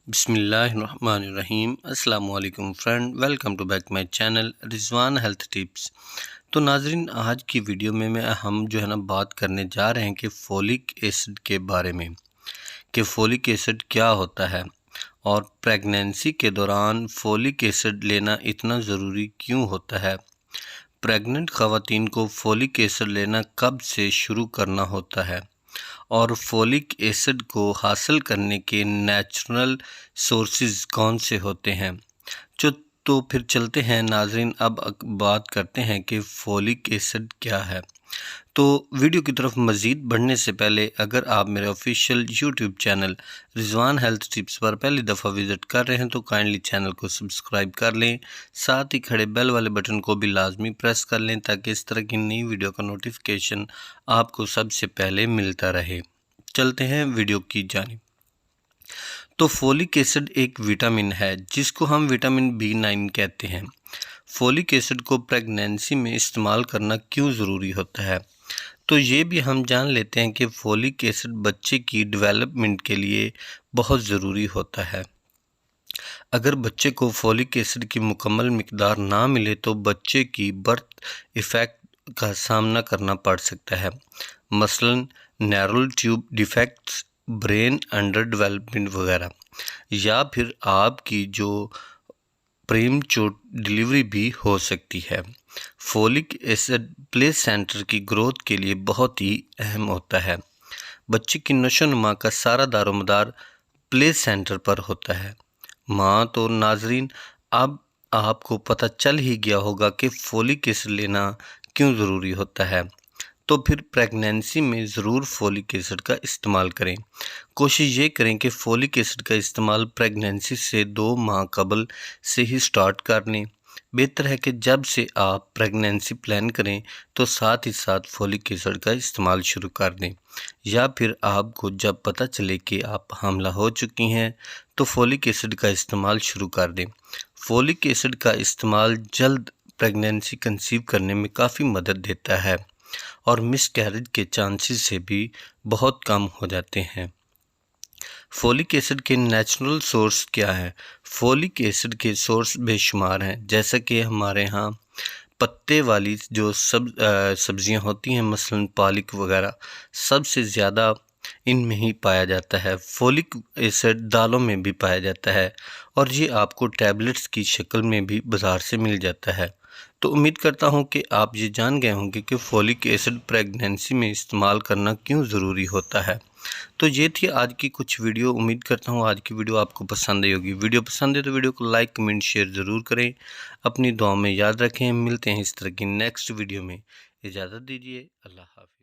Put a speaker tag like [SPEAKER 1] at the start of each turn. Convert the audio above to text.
[SPEAKER 1] बिस्मिल्लाहिर्रहमानिर्रहीम। अस्सलाम वालेकुम friend, welcome to back my channel Rizwan health tips. तो नाजरीन, आज की वीडियो में हम बात करने जा रहे हैं कि फोलिक एसिड के बारे में, कि फोलिक एसिड क्या होता है और प्रेगनेंसी के दौरान फोलिक एसिड लेना इतना ज़रूरी क्यों होता है। प्रेग्नेंट ख़वातीन को फोलिक एसिड लेना कब से शुरू करना होता है और फोलिक एसिड को हासिल करने के नेचुरल सोर्सेज कौन से होते हैं। जो तो फिर चलते हैं नाजरीन, अब बात करते हैं कि फोलिक एसिड क्या है। तो वीडियो की तरफ मज़ीद बढ़ने से पहले अगर आप मेरे official YouTube channel Rizwan health tips पर पहली दफ़ा विज़िट कर रहे हैं तो काइंडली चैनल को सब्सक्राइब कर लें, साथ ही खड़े बेल वाले बटन को भी लाजमी प्रेस कर लें ताकि इस तरह की नई वीडियो का नोटिफिकेशन आपको सबसे पहले मिलता रहे। चलते हैं वीडियो की जानिब। तो फोलिक एसिड एक विटामिन है जिसको हम विटामिन B9 कहते हैं। फोलिक एसिड को प्रेगनेंसी में इस्तेमाल करना क्यों ज़रूरी होता है, तो ये भी हम जान लेते हैं कि फोलिक एसिड बच्चे की डेवलपमेंट के लिए बहुत ज़रूरी होता है। अगर बच्चे को फोलिक एसिड की मुकम्मल मिकदार ना मिले तो बच्चे की बर्थ इफ़ेक्ट का सामना करना पड़ सकता है, मसलन neural tube defects, brain under development वगैरह, या फिर आपकी जो प्रीमच्योर डिलीवरी भी हो सकती है। फोलिक एसिड प्लेसेंटा की ग्रोथ के लिए बहुत ही अहम होता है। बच्चे की नशोनुमा का सारा दारोमदार प्लेसेंटा पर होता है। तो नाजरीन, अब आपको पता चल ही गया होगा कि फोलिक एसिड लेना क्यों ज़रूरी होता है। तो फिर प्रेगनेंसी में ज़रूर फोलिक एसिड का इस्तेमाल करें। कोशिश ये करें कि फोलिक एसिड का इस्तेमाल प्रेगनेंसी से 2 माह कबल से ही स्टार्ट कर लें। बेहतर है कि जब से आप प्रेगनेंसी प्लान करें तो साथ ही साथ फोलिक एसिड का इस्तेमाल शुरू कर दें, या फिर आपको जब पता चले कि आप हामिला हो चुकी हैं तो फोलिक एसिड का इस्तेमाल शुरू कर दें। फोलिक एसिड का इस्तेमाल जल्द प्रेगनेंसी कंसीव करने में काफ़ी मदद देता है और मिसकैरेज के चांसेस से भी बहुत कम हो जाते हैं। फोलिक एसिड के नेचुरल सोर्स क्या है? फोलिक एसिड के सोर्स बेशुमार हैं, जैसा कि हमारे यहाँ पत्ते वाली जो सब्जियां होती हैं, मसलन पालक वगैरह, सबसे ज़्यादा इनमें ही पाया जाता है। फोलिक एसिड दालों में भी पाया जाता है और ये आपको टैबलेट्स की शक्ल में भी बाज़ार से मिल जाता है। तो उम्मीद करता हूँ कि आप ये जान गए होंगे कि फोलिक एसिड प्रेगनेंसी में इस्तेमाल करना क्यों ज़रूरी होता है। तो ये थी आज की कुछ वीडियो। उम्मीद करता हूँ आज की वीडियो आपको पसंद आई होगी। वीडियो पसंद है तो वीडियो को लाइक, कमेंट, शेयर ज़रूर करें। अपनी दुआ में याद रखें। मिलते हैं इस तरह की नेक्स्ट वीडियो में। इजाज़त दीजिए। अल्लाह हाफ़िज़।